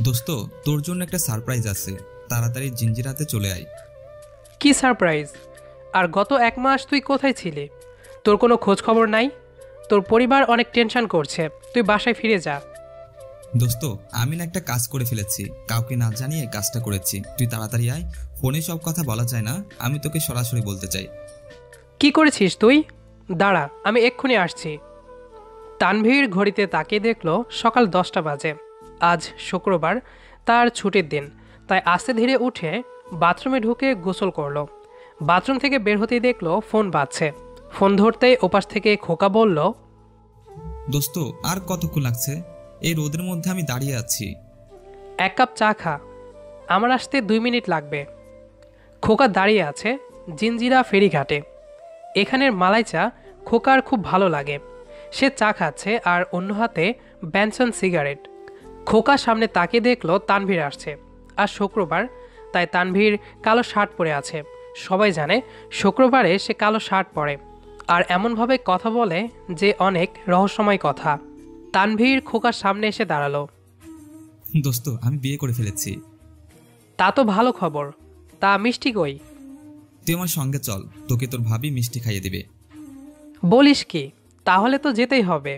দোস্ত, তোর জন্য একটা সারপ্রাইজ আছে, তাড়াতাড়ি জিঞ্জিরাতে চলে আয়। কি সারপ্রাইজ? আর গত 1 মাস তুই কোথায় ছিলি? তোর কোনো খোঁজ খবর নাই। তোর পরিবার অনেক টেনশন করছে, তুই বাসায় ফিরে যা। দোস্ত, আমি না একটা কাজ করে ফেলেছি, কাউকে না জানিয়ে কাজটা করেছি। তুই তাড়াতাড়ি আয়, ফোনে সব কথা বলা যায় না, আমি তোকে সরাসরি বলতে চাই। কি করেছিস তুই? দাঁড়া, আমি এক্ষুনি আসছি। তানভীর ঘড়িতে তাকিয়ে দেখল সকাল 10টা বাজে। আজ শুক্রবার, তার ছুটির দিন, তাই আস্তে ধীরে উঠে বাথরুমে ঢুকে গোসল করলো। বাথরুম থেকে বের হতেই দেখলো ফোন বাজছে। ফোন ধরতেই ওপাশ থেকে খোকা বলল, দোস্ত, আর কতক্ষণ লাগছে? এই রোদের মধ্যে আমি দাঁড়িয়ে আছি। 1 কাপ চা খা, আমার আসতে 2 মিনিট লাগবে। খোকা দাঁড়িয়ে আছে জিঞ্জিরা ফেরিঘাটে। এখানের মালাই চা খোকার খুব ভালো লাগে। সে চা খাচ্ছে আর অন্য হাতে ব্যানসন সিগারেট। খোকা সামনে তাকিয়ে দেখলো তানভীর আসছে। আর শুক্রবার, তাই তানভীর কালো শার্ট পরে আছে। সবাই জানে শুক্রবারে সে কালো শার্ট পরে আর এমনভাবে কথা বলে যে অনেক রহস্যময় কথা। তানভীর খোকার সামনে এসে দাঁড়ালো। দোস্ত, আমি বিয়ে করে ফেলেছি। তা তো ভালো খবর। তা মিষ্টি কই? তুই আমার সঙ্গে চল, তোকে তোর ভাবি মিষ্টি খাইয়ে দিবে। বলিস কি? তাহলে তো যেতেই হবে।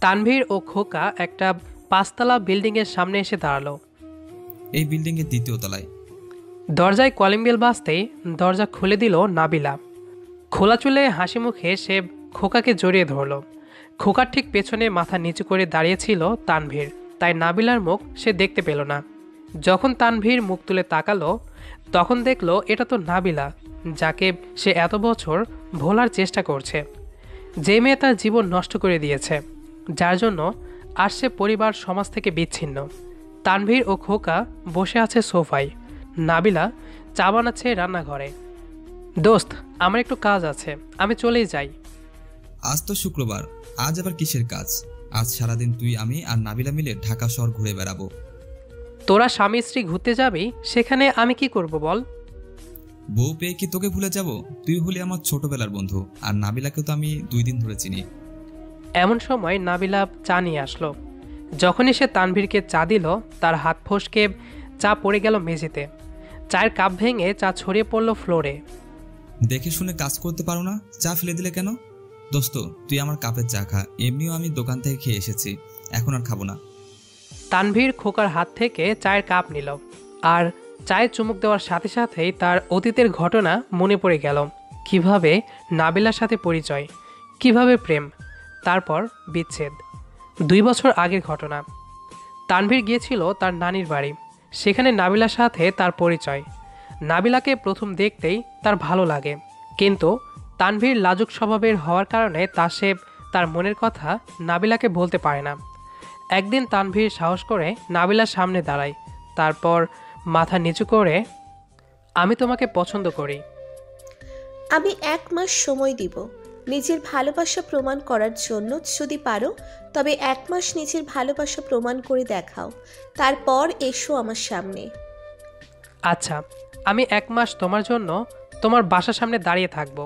তানভীর ও খোকা একটা 5তলা বিল্ডিংয়ের সামনে এসে দাঁড়ালো। এই বিল্ডিংয়ের 2য় তলায়। দরজায় কলিং বেল বাজতেই দরজা খুলে দিল নাবিলা। খোলা চুলে হাসি মুখে সে খোকাকে জড়িয়ে ধরল। খোকার ঠিক পেছনে মাথা নিচু করে দাঁড়িয়েছিল তানভীর, তাই নাবিলার মুখ সে দেখতে পেল না। যখন তানভীর মুখ তুলে তাকালো, তখন দেখলো এটা তো নাবিলা, যাকে সে এত বছর ভোলার চেষ্টা করছে। যে মেয়ে তার জীবন নষ্ট করে দিয়েছে, যার জন্য আর সে পরিবার সমাজ থেকে বিচ্ছিন্ন। তানভীর ও খোকা বসে আছে সোফায়, নাবিলা চা বানাচ্ছে রান্নাঘরে। দোস্ত, আমার একটু কাজ আছে, আমি চলেই যাই। আজ তো শুক্রবার, আজ আবার কিসের কাজ? আজ সারাদিন তুই, আমি আর নাবিলা মিলে ঢাকা শহর ঘুরে বেড়াবো। তোরা স্বামী স্ত্রী ঘুরতে যাবি, সেখানে আমি কি করব বল? বউ পেয়ে কি তোকে ভুলে যাব? তুই হলি আমার ছোটবেলার বন্ধু, আর নাবিলাকে তো আমি 2 দিন ধরে চিনি। এমন সময় নাবিলা চা নিয়ে আসলো। যখনই সে তানভীরকে চা দিল, তার হাত ফসকে চা পড়ে গেল মেঝেতে। চায়ের কাপ ভেঙে চা ছড়িয়ে পড়ল ফ্লোরে। দেখে শুনে কাজ করতে পারো না, চা ফেলে দিলে কেন? দোস্ত, তুই আমার কাপের চা খা, এমনিও আমি দোকান থেকে খেয়ে এসেছি, এখন আর খাবো না। তানভীর খোকার হাত থেকে চায়ের কাপ নিল আর চায়ের চুমুক দেওয়ার সাথে সাথেই তার অতীতের ঘটনা মনে পড়ে গেল। কিভাবে নাবিলার সাথে পরিচয়, কিভাবে প্রেম, তারপর বিচ্ছেদ। 2 বছর আগের ঘটনা। তানভীর গিয়েছিল তার নানির বাড়ি, সেখানে নাবিলার সাথে তার পরিচয়। নাবিলাকে প্রথম দেখতেই তার ভালো লাগে, কিন্তু তানভীর লাজুক স্বভাবের হওয়ার কারণে সে তার মনের কথা নাবিলাকে বলতে পারে না। একদিন তানভীর সাহস করে নাবিলার সামনে দাঁড়ায়, তারপর মাথা নিচু করে, আমি তোমাকে পছন্দ করি। আমি 1 মাস সময় দিব নিজের ভালোবাসা প্রমাণ করার জন্য। যদি পারো তবে 1 মাস নিজের ভালোবাসা প্রমাণ করে দেখাও, তারপর এসো আমার সামনে। আচ্ছা, আমি 1 মাস তোমার জন্য তোমার বাসার সামনে দাঁড়িয়ে থাকব।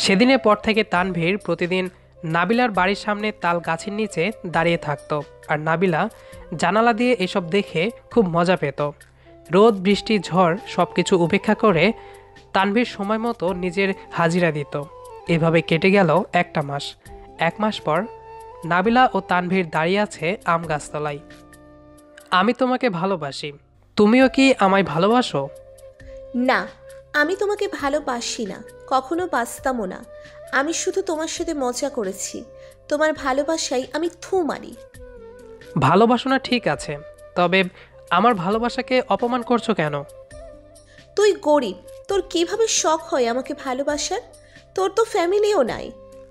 সেদিনের পর থেকে তানভীর প্রতিদিন নাবিলার বাড়ির সামনে তাল গাছের নিচে দাঁড়িয়ে থাকতো, আর নাবিলা জানালা দিয়ে এসব দেখে খুব মজা পেত। রোদ বৃষ্টি ঝড় সব কিছু উপেক্ষা করে তানভীর সময় মতো নিজের হাজিরা দিত। এভাবে কেটে গেল 1টা মাস। 1 মাস পর নাবিলা ও তানভীর দাঁড়িয়ে আছে আম গাছতলায়। আমি তোমাকে ভালোবাসি, তুমিও কি আমায় ভালোবাসো? না, আমি তোমাকে ভালোবাসি না, কখনো বাসতামও না। আমি শুধু তোমার সাথে মজা করেছি। তোমার ভালোবাসায় আমি থু মারি। ভালোবাসো না ঠিক আছে, তবে আমার ভালোবাসাকে অপমান করছো কেন? তুই গরিব, তোর কিভাবে শখ হয় আমাকে ভালোবাসার? তোর তো ফ্যামিলিও নাই।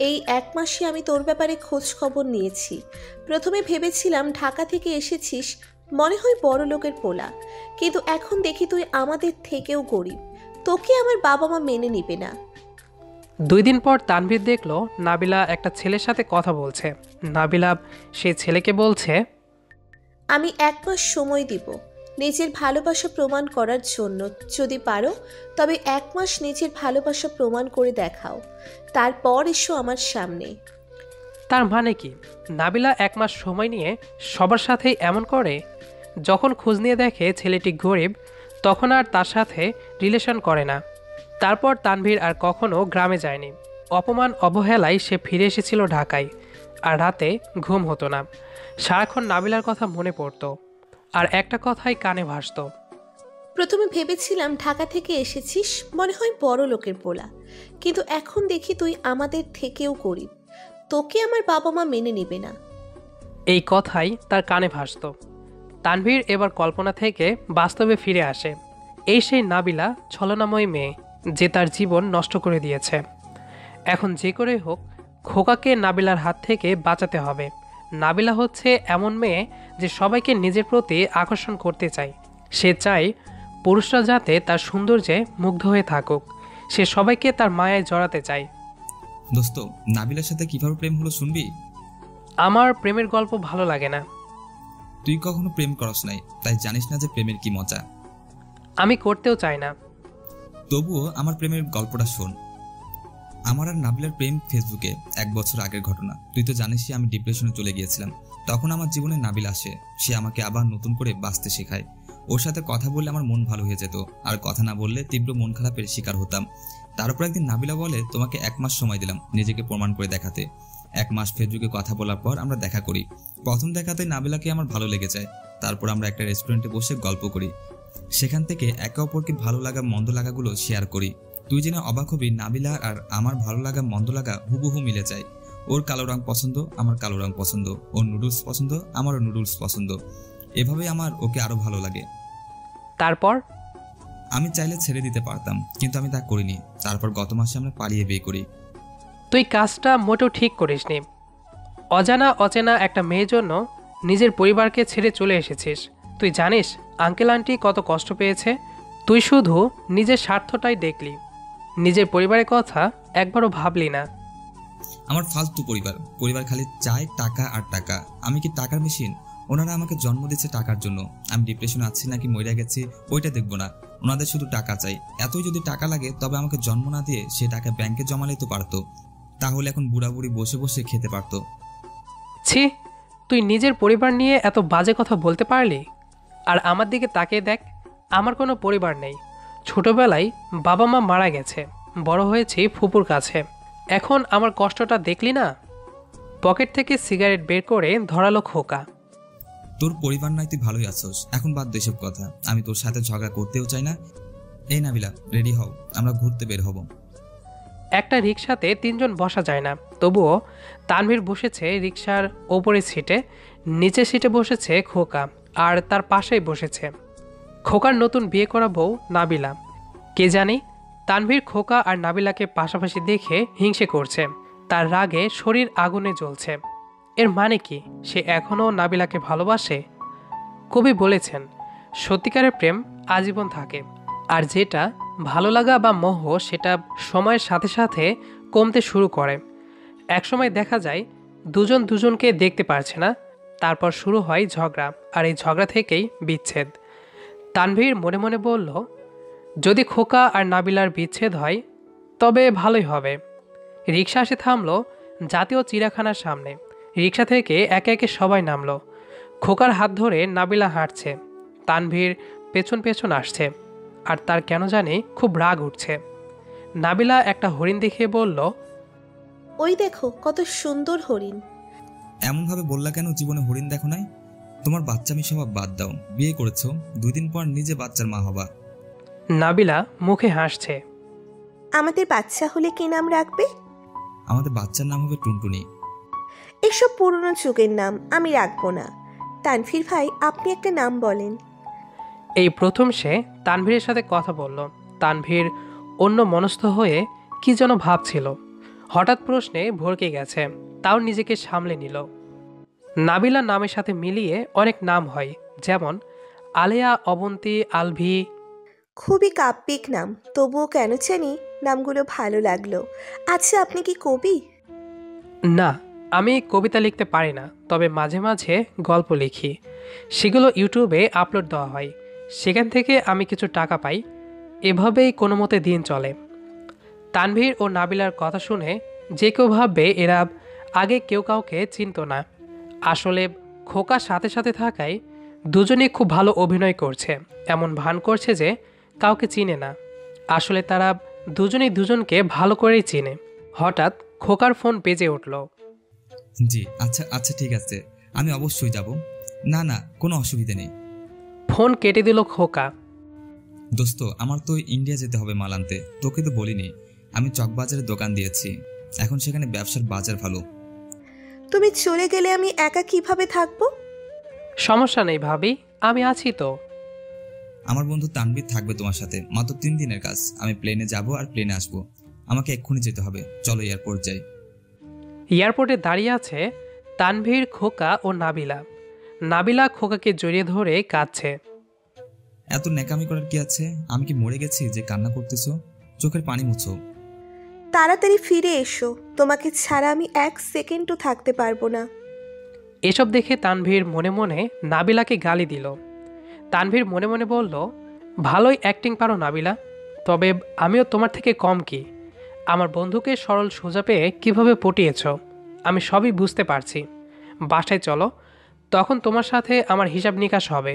এই 1 মাসে আমি তোর ব্যাপারে খোঁজ খবর নিয়েছি। প্রথমে ভেবেছিলাম ঢাকা থেকে এসেছিস, মনে হয় বড় লোকের পোলা, কিন্তু এখন দেখি তুই আমাদের থেকেও গরিব। তোকে আমার বাবা মা মেনে নিবে না। 2 দিন পর তানভীর দেখলো নাবিলা একটা ছেলের সাথে কথা বলছে। নাবিলা সেই ছেলেকে বলছে, আমি 1 মাস সময় দিব নিজের ভালোবাসা প্রমাণ করার জন্য। যদি পারো তবে 1 মাস নিজের ভালোবাসা প্রমাণ করে দেখাও, তারপর এসো আমার সামনে। তার মানে কি নাবিলা 1 মাস সময় নিয়ে সবার সাথেই এমন করে? যখন খোঁজ নিয়ে দেখে ছেলেটি গরিব তখন আর তার সাথে রিলেশন করে না। তারপর তানভীর আর কখনো গ্রামে যায়নি। অপমান অবহেলায় সে ফিরে এসেছিল ঢাকায়। আর রাতে ঘুম হতো না, সারাক্ষণ নাবিলার কথা মনে পড়তো আর একটা কথাই কানে ভাসতো। প্রথমে ভেবেছিলাম ঢাকা থেকে এসেছিস, মনে হয় বড় লোকের পোলা, কিন্তু এখন দেখি তুই আমাদের থেকেও গরিব। তোকে আমার বাবা মা মেনে নেবে না। এই কথাই তার কানে ভাসতো। তানভীর এবার কল্পনা থেকে বাস্তবে ফিরে আসে। এই সেই নাবিলা, ছলনাময়ী মেয়ে যে তার জীবন নষ্ট করে দিয়েছে। এখন যে করে হোক খোকাকে নাবিলার হাত থেকে বাঁচাতে হবে। নাবিলা হচ্ছে এমন মেয়ে যে সবাইকে নিজের প্রতি আকর্ষণ করতে চায়। সে চায় পুরুষরা যাতে তার সৌন্দর্যে মুগ্ধ হয়ে থাকুক। সে সবাইকে তার মায়ায় জড়াতে চায়। দোস্ত, নাবিলার সাথে কিভাবে প্রেম হলো শুনবি? আমার প্রেমের গল্প ভালো লাগে না। তুই কখনো প্রেম করস নাই, তাই জানিস না যে প্রেমের কি মজা। আমি করতেও চাই না। তবুও আমার প্রেমের গল্পটা শোন। আমার আর নাবিলার প্রেম ফেসবুকে 1 বছর আগের ঘটনা। তুই তো জানিসই আমি ডিপ্রেশনে চলে গিয়েছিলাম। তখন আমার জীবনে নাবিল আসে। সে আমাকে আবার নতুন করে বাঁচতে শেখায়। ওর সাথে কথা বললে আমার মন ভালো হয়ে যেত, আর কথা না বললে তীব্র মন খারাপের শিকার হতাম। তার উপর একদিন নাবিলা বলে, তোমাকে 1 মাস সময় দিলাম নিজেকে প্রমাণ করে দেখাতে। 1 মাস ফেসবুকে কথা বলার পর আমরা দেখা করি। প্রথম দেখাতে নাবিলাকে আমার ভালো লেগে যায়। তারপর আমরা একটা রেস্টুরেন্টে বসে গল্প করি। সেখান থেকে একে অপরকে ভালো লাগা মন্দ লাগাগুলো শেয়ার করি। তুই জেনে অবাক হবি, নাবিলা আর আমার ভালো লাগা মন্দ লাগা হুবহু মিলে যায়। ওর কালো রং পছন্দ, আমার কালো রং পছন্দ। ওর নুডলস পছন্দ, আমারও নুডলস পছন্দ। এভাবে আমার ওকে আরো ভালো লাগে। তারপর আমি চাইলে ছেড়ে দিতে পারতাম, কিন্তু আমি তা করিনি। তারপর গত মাসে আমরা পালিয়ে বিয়ে করি। তুই কাজটা মোটেও ঠিক করিসনি। অজানা অচেনা একটা মেয়ের জন্য নিজের পরিবারকে ছেড়ে চলে এসেছিস। তুই জানিস আঙ্কেল আন্টি কত কষ্ট পেয়েছে? তুই শুধু নিজের স্বার্থটাই দেখলি, নিজের পরিবারের কথা একবারও ভাবলি না। আমার ফালতু পরিবার খালি চায় টাকা আর টাকা। আমি কি টাকার মেশিন? ওনারা আমাকে জন্ম দিচ্ছে টাকার জন্য। আমি ডিপ্রেশনে আছি নাকি মরে গেছি ওইটা দেখবো না, ওনাদের শুধু টাকা চাই। এতই যদি টাকা লাগে তবে আমাকে জন্ম না দিয়ে সে টাকা ব্যাংকে জমালেই তো পারতো। তাহলে এখন বুড়াবুড়ি বসে বসে খেতে পারতো। ছি, তুই নিজের পরিবার নিয়ে এত বাজে কথা বলতে পারলি? আর আমার দিকে তাকিয়ে দেখ, আমার কোনো পরিবার নেই। ছোটবেলায় বাবা মা মারা গেছে, বড় হয়েছি ফুপুর কাছে। এখন আমার কষ্টটা দেখলি না? পকেট থেকে সিগারেট বের করে ধরালো খোকা। তোর পরিবার নাই, তুই ভালোই আছোস। এখন বাদ দে এসব কথা। আমি তোর সাথে ঝগড়া করতেও চাই না। এই নাবিলা, রেডি হও, আমরা ঘুরতে বের হব। একটা রিকশাতে 3 জন বসা যায় না, তবুও তানভীর বসেছে রিকশার ওপরের সিটে, নিচের সিটে বসেছে খোকা, আর তার পাশেই বসেছে খোকার নতুন বিয়ে করা বউ নাবিলা। কে জানি তানভীর খোকা আর নাবিলাকে পাশাপাশি দেখে হিংসে করছে। তার রাগে শরীর আগুনে জ্বলছে। এর মানে কি সে এখনও নাবিলাকে ভালোবাসে? কবি বলেছেন, সত্যিকারের প্রেম আজীবন থাকে, আর যেটা ভালো লাগা বা মোহ সেটা সময়ের সাথে সাথে কমতে শুরু করে। একসময় দেখা যায় দুজন দুজনকে দেখতে পারছে না, তারপর শুরু হয় ঝগড়া, আর এই ঝগড়া থেকেই বিচ্ছেদ। তানভীর মনে মনে বলল, যদি খোকা আর নাবিলার বিচ্ছেদ হয় তবে ভালোই হবে। রিকশা এসে থামলো জাতীয় চিড়িয়াখানার সামনে। রিকশা থেকে একে একে সবাই নামলো। খোকার হাত ধরে নাবিলা হাঁটছে, তানভীর পেছন পেছন আসছে, আর তার কেন জানি খুব রাগ উঠছে। নাবিলা একটা হরিণ দেখিয়ে বলল, ওই দেখো কত সুন্দর হরিণ। এমনভাবে বললা কেন? জীবনে হরিণ দেখো নাই? তোমার বাচ্চামি স্বভাব বাদ দাও। বিয়ে করেছো, 2 দিন পর নিজে বাচ্চার মা হবা। নাবিলা মুখে হাসছে। আমাদের বাচ্চা হলে কি নাম রাখবে? আমাদের বাচ্চার নাম হবে টুনটুনি। এসব পুরনো যুগের নাম আমি রাখবো না। তানভীর ভাই, আপনি একটা নাম বলেন। এই প্রথম সে তানভীরের সাথে কথা বলল। তানভীর অন্য মনস্থ হয়ে কি যেন ভাবছিল, হঠাৎ প্রশ্নে ভরকে গেছে, তাও নিজেকে সামলে নিল। নাবিলা নামের সাথে মিলিয়ে অনেক নাম হয়, যেমন আলেয়া, অবন্তী, আলভি। খুবই কাব্যিক নাম, তবুও কেন জানি নামগুলো ভালো লাগলো। আচ্ছা, আপনি কি কবি? না, আমি কবিতা লিখতে পারি না, তবে মাঝে মাঝে গল্প লিখি। সেগুলো ইউটিউবে আপলোড দেওয়া হয়, সেখান থেকে আমি কিছু টাকা পাই। এভাবেই কোনো মতে দিন চলে। তানভীর ও নাবিলার কথা শুনে যে কেউ ভাববে এরা আগে কেউ কাউকে চিনত না। আসলে খোকার সাথে সাথে থাকায় দুজনেই খুব ভালো অভিনয় করছে, এমন ভান করছে যে কাউকে চিনে না। আসলে তারা দুজনেই দুজনকে ভালো করেই চিনে। হঠাৎ খোকার ফোন বেজে উঠল। জি আচ্ছা আচ্ছা ঠিক আছে, আমি অবশ্যই যাব। না না, কোনো অসুবিধা নেই। ফোন কেটে দিল খোকা। দোস্ত, আমার তো ইন্ডিয়া যেতে হবে মাল আনতে, তোকে তো বলিনি। আমি চকবাজারে দোকান দিয়েছি, এখন সেখানে ব্যবসার বাজার ভালো। তুমি চলে গেলে আমি একা কিভাবে থাকবো? সমস্যা নেই ভাবি, আমি আছি তো। আমার বন্ধু তানভীর থাকবে তোমার সাথে, মাত্র 3 দিনের কাজ। আমি প্লেনে যাব আর প্লেনে আসবো। আমাকে এক্ষুনি যেতে হবে, চলো এয়ারপোর্ট যাই। এয়ারপোর্টে দাঁড়িয়ে আছে তানভীর, খোকা ও নাবিলা। নাবিলা খোকাকে জড়িয়ে ধরে কাঁদছে। এত ন্যাকামি করার কি আছে? আমি কি মরে গেছি যে কান্না করতেছো? চোখের পানি মুছো। তাড়াতাড়ি ফিরে এসো, তোমাকে ছাড়া আমি 1 সেকেন্ডও থাকতে পারবো না। এসব দেখে তানভীর মনে মনে নাবিলাকে গালি দিল। তানভীর মনে মনে বলল, ভালোই অ্যাক্টিং পারো নাবিলা, তবে আমিও তোমার থেকে কম কি? আমার বন্ধুকে সরল সোজা পেয়ে কীভাবে পটিয়েছ আমি সবই বুঝতে পারছি। বাসায় চলো, তখন তোমার সাথে আমার হিসাব নিকাশ হবে।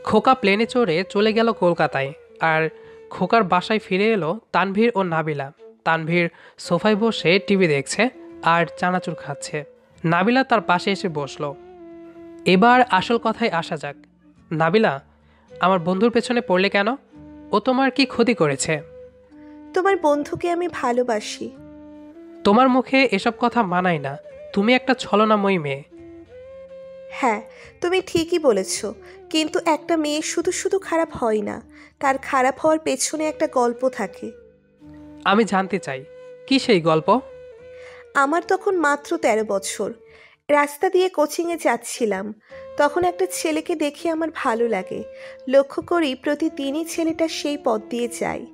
খোকা প্লেনে চড়ে চলে গেল কলকাতায়, আর খোকার বাসায় ফিরে এলো তানভীর ও নাবিলা। তানভীর সোফায় বসে টিভি দেখছে আর চানাচুর খাচ্ছে। নাবিলা তার পাশে এসে বসলো। এবার আসল কথায় আসা যাক। নাবিলা, আমার বন্ধুর পেছনে পড়লে কেন? ও তোমার কি ক্ষতি করেছে? তোমার বন্ধুকে আমি ভালোবাসি। তোমার মুখে এসব কথা মানায় না, তুমি একটা ছলনাময়ী মেয়ে। হ্যাঁ, তুমি ঠিকই বলেছ, কিন্তু একটা মেয়ে শুধু শুধু খারাপ হয় না, তার খারাপ হওয়ার পেছনে একটা গল্প থাকে। আমি জানতে চাই, কি সেই গল্প? আমার তখন মাত্র 13 বছর। রাস্তা দিয়ে কোচিংয়ে যাচ্ছিলাম, তখন একটা ছেলেকে দেখে আমার ভালো লাগে। লক্ষ্য করি প্রতিদিনই ছেলেটা সেই পথ দিয়ে যায়।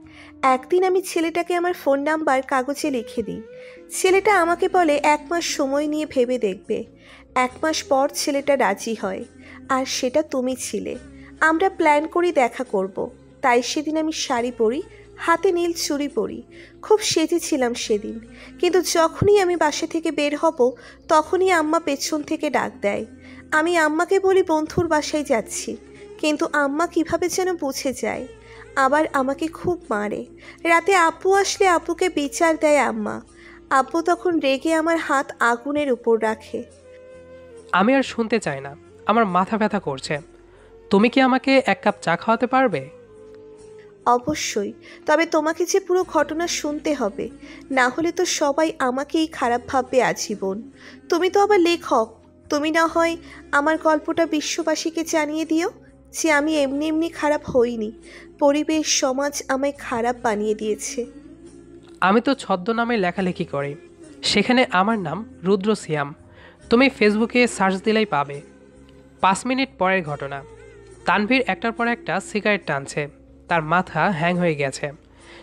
একদিন আমি ছেলেটাকে আমার ফোন নাম্বার কাগজে লিখে দিই। ছেলেটা আমাকে বলে 1 মাস সময় নিয়ে ভেবে দেখবে। 1 মাস পর ছেলেটা রাজি হয়, আর সেটা তুমি ছিলে। আমরা প্ল্যান করি দেখা করব। তাই সেদিন আমি শাড়ি পরি, হাতে নীল চুড়ি পরি, খুব সেজেছিলাম সেদিন। কিন্তু যখনই আমি বাসা থেকে বের হব, তখনই আম্মা পেছন থেকে ডাক দেয়। আমি আম্মাকে বলি বন্ধুর বাসায় যাচ্ছি, কিন্তু আম্মা কিভাবে যেন বুঝে যায়, আবার আমাকে খুব মারে। রাতে আপু আসলে আপুকে বিচার দেয় আম্মা। আব্বু তখন রেগে আমার হাত আগুনের উপর রাখে। আমি আর শুনতে চাই না, আমার মাথা ব্যথা করছে। তুমি কি আমাকে 1 কাপ চা খাওয়াতে পারবে? অবশ্যই, তবে তোমাকে যে পুরো ঘটনা শুনতে হবে, না হলে তো সবাই আমাকেই খারাপ ভাববে আজীবন। তুমি তো আবার লেখক, তুমি না হয় আমার গল্পটা বিশ্ববাসীকে জানিয়ে দিও যে আমি এমনি এমনি খারাপ হইনি, পরিবেশ সমাজ আমায় খারাপ বানিয়ে দিয়েছে। আমি তো ছদ্মনামে লেখালেখি করি, সেখানে আমার নাম রুদ্র সিয়াম। তুমি ফেসবুকে সার্চ দিলেই পাবে। 5 মিনিট পরের ঘটনা। তানভীর একটার পর একটা সিগারেট টানছে। তার মাথা হ্যাং হয়ে গেছে,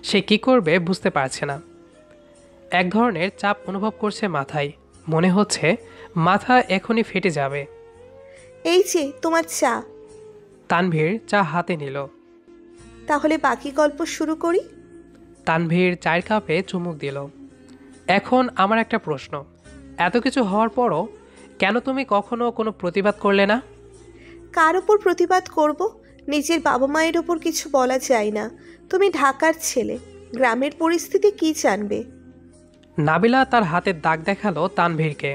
সে কি করবে বুঝতে পারছে না। এক ধরনের চাপ অনুভব করছে মাথায়, মনে হচ্ছে মাথা এখনই ফেটে যাবে। এই যে তোমার চা। তানভীর চা হাতে নিল। তাহলে বাকি গল্প শুরু করি। তানভীর চায়ের কাপে চুমুক দিল। এখন আমার একটা প্রশ্ন, এত কিছু হওয়ার পরও কেন তুমি কখনো কোনো প্রতিবাদ করলে না? কার ওপর প্রতিবাদ করব? নিজের বাবা মায়ের ওপর কিছু বলা যায় না। তুমি ঢাকার ছেলে, গ্রামের পরিস্থিতি কি জানবে? নাবিলা তার হাতের দাগ দেখালো তানভীরকে।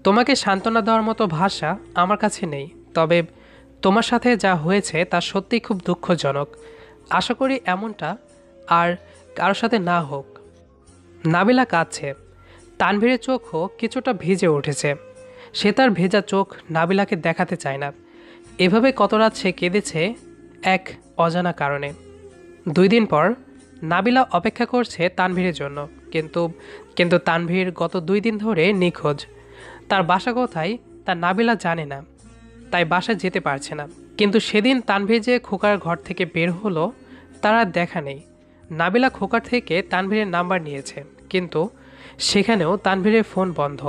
তোমাকে সান্ত্বনা দেওয়ার মতো ভাষা আমার কাছে নেই, তবে তোমার সাথে যা হয়েছে তা সত্যিই খুব দুঃখজনক। আশা করি এমনটা আর কারোর সাথে না হোক। নাবিলা কাঁদছে। তানভীরের চোখও কিছুটা ভিজে উঠেছে। সে তার ভেজা চোখ নাবিলাকে দেখাতে চায় না। এভাবে কত রাত সে কেঁদেছে এক অজানা কারণে। 2 দিন পর নাবিলা অপেক্ষা করছে তানভীরের জন্য, কিন্তু তানভীর গত 2 দিন ধরে নিখোঁজ। তার বাসা কোথায় তা নাবিলা জানে না, তাই বাসায় যেতে পারছে না। কিন্তু সেদিন তানভীর যে খোকার ঘর থেকে বের হলো তার আর দেখা নেই। নাবিলা খোকার থেকে তানভীরের নাম্বার নিয়েছে, কিন্তু সেখানেও তানভীরের ফোন বন্ধ।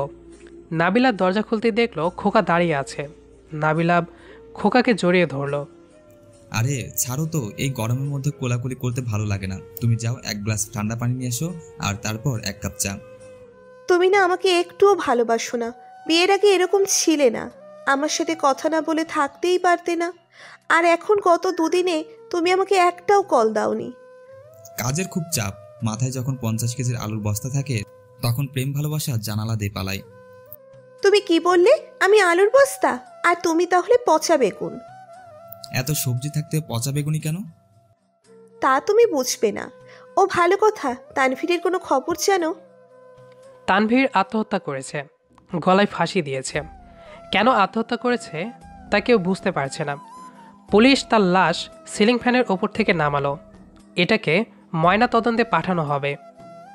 নাবিলা দরজা খুলতে দেখলো খোকা দাঁড়িয়ে আছে। নাবিলা খোকাকে জড়িয়ে ধরল। আরে ছাড়ো তো, এই গরমের মধ্যে কোলাকুলি করতে ভালো লাগে না। তুমি যাও, 1 গ্লাস ঠান্ডা পানি নিয়ে এসো, আর তারপর 1 কাপ চা। তুমি না আমাকে একটুও ভালোবাসো না। বিয়ের আগে এরকম ছিলে না, আমার সাথে কথা না বলে থাকতেই পারতে না। আর এখন গত দুদিনে তুমি আমাকে একটাও কল দাওনি। কাজের খুব চাপ, মাথায় যখন 50 কেজির আলুর বস্তা থাকে তখন প্রেম ভালোবাসা জানালা দিয়ে পালায়। তুমি কি বললে? আমি আলুর বস্তা? আর তুমি তাহলে পচা বেগুন। এত সবজি থাকতে পচা বেগুনি কেন? তা তুমি বুঝবে না। ও ভালো কথা, তানভীরের কোনো খবর জানো? তানভীর আত্মহত্যা করেছে, গলায় ফাঁসি দিয়েছে। কেন আত্মহত্যা করেছে তা কেউ বুঝতে পারছে না। পুলিশ তার লাশ সিলিং ফ্যানের ওপর থেকে নামালো। এটাকে ময়না তদন্তে পাঠানো হবে।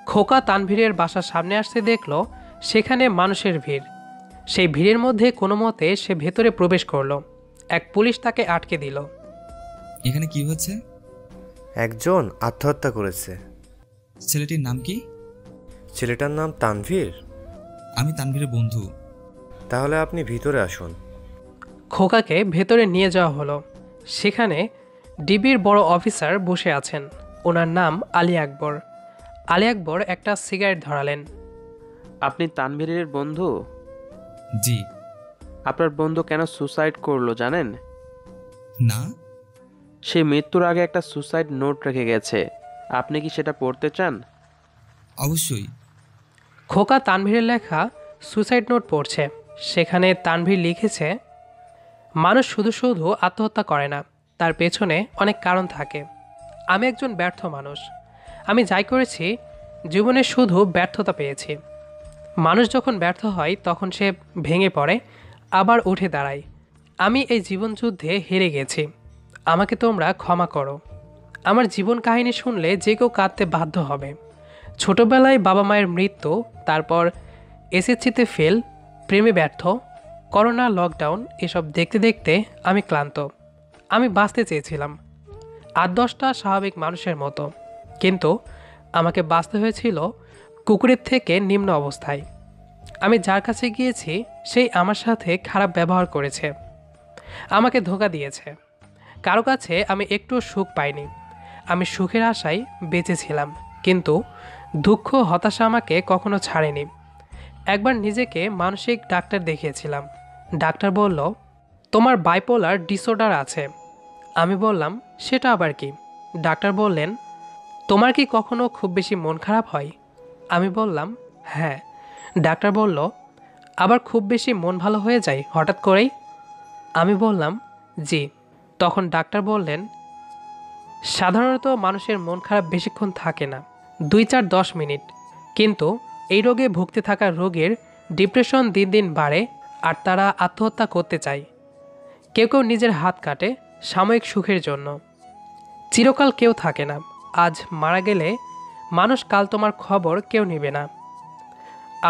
খোকা তানভীরের বাসার সামনে আসতে দেখলো সেখানে মানুষের ভিড়। সেই ভিড়ের মধ্যে কোনো মতে সে ভেতরে প্রবেশ করলো। এক পুলিশ তাকে আটকে দিল। এখানে কি হচ্ছে? একজন আত্মহত্যা করেছে। ছেলেটির নাম কি? ছেলেটার নাম তানভীর। আমি তানভীরের বন্ধু। তাহলে আপনি ভিতরে আসুন। খোকাকে ভেতরে নিয়ে যাওয়া হলো। সেখানে ডিবির বড় অফিসার বসে আছেন। ওনার নাম আলী আকবর। আলী আকবর একটা সিগারেট ধরালেন। আপনি তানভীরের বন্ধু? জি। আপনার বন্ধু কেন সুসাইড করলো জানেন? না। সে মৃত্যুর আগে একটা সুসাইড নোট রেখে গেছে। আপনি কি সেটা পড়তে চান? অবশ্যই। খোকা তানভীরের লেখা সুসাইড নোট পড়ছে। সেখানে তানভীর লিখেছে, মানুষ শুধু শুধু আত্মহত্যা করে না, তার পেছনে অনেক কারণ থাকে। আমি একজন ব্যর্থ মানুষ। আমি যাই করেছি জীবনে শুধু ব্যর্থতা পেয়েছি। মানুষ যখন ব্যর্থ হয় তখন সে ভেঙে পড়ে, আবার উঠে দাঁড়ায়। আমি এই জীবনযুদ্ধে হেরে গেছি। আমাকে তোমরা ক্ষমা করো। আমার জীবন কাহিনী শুনলে যে কেউ কাঁদতে বাধ্য হবে। ছোটবেলায় বাবা মায়ের মৃত্যু, তারপর এসএসসিতে ফেল, প্রেমে ব্যর্থ, করোনা, লকডাউন, এসব দেখতে দেখতে আমি ক্লান্ত। আমি বাঁচতে চেয়েছিলাম 8-10টা স্বাভাবিক মানুষের মতো, কিন্তু আমাকে বাঁচতে হয়েছিল কুকুরের থেকে নিম্ন অবস্থায়। আমি যার কাছে গিয়েছি সেই আমার সাথে খারাপ ব্যবহার করেছে, আমাকে ধোঁকা দিয়েছে। কারো কাছে আমি একটু সুখ পাইনি। আমি সুখের আশায় বেঁচেছিলাম, কিন্তু দুঃখ, হতাশা আমাকে কখনো ছাড়েনি। একবার নিজেকে মানসিক ডাক্তার দেখিয়েছিলাম। ডাক্তার বলল, তোমার বাইপোলার ডিসঅর্ডার আছে। আমি বললাম, সেটা আবার কি? ডাক্তার বললেন, তোমার কি কখনো খুব বেশি মন খারাপ হয়? আমি বললাম, হ্যাঁ। ডাক্তার বলল, আবার খুব বেশি মন ভালো হয়ে যায় হঠাৎ করেই? আমি বললাম, জি। তখন ডাক্তার বললেন, সাধারণত মানুষের মন খারাপ বেশিক্ষণ থাকে না, 2-4-10 মিনিট। কিন্তু এই রোগে ভুগতে থাকা রোগীর ডিপ্রেশন দিন দিন বাড়ে, আর তারা আত্মহত্যা করতে চায়। কেউ কেউ নিজের হাত কাটে সাময়িক সুখের জন্য। চিরকাল কেউ থাকে না। আজ মারা গেলে মানুষ কাল তোমার খবর কেউ নেবে না।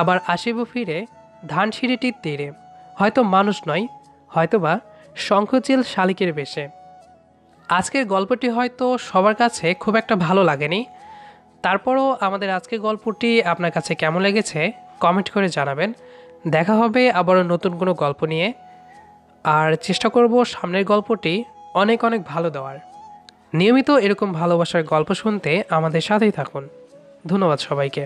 আবার আসিব ফিরে ধানসিঁড়িটির তীরে, হয়তো মানুষ নয়, হয়তোবা শঙ্খচিল শালিকের বেশে। আজকের গল্পটি হয়তো সবার কাছে খুব একটা ভালো লাগেনি। তারপরও আমাদের আজকের গল্পটি আপনার কাছে কেমন লেগেছে কমেন্ট করে জানাবেন। দেখা হবে আবারও নতুন কোনো গল্প নিয়ে। আর চেষ্টা করব সামনের গল্পটি অনেক অনেক ভালো দেওয়ার। নিয়মিত এরকম ভালোবাসার গল্প শুনতে আমাদের সাথেই থাকুন। ধন্যবাদ সবাইকে।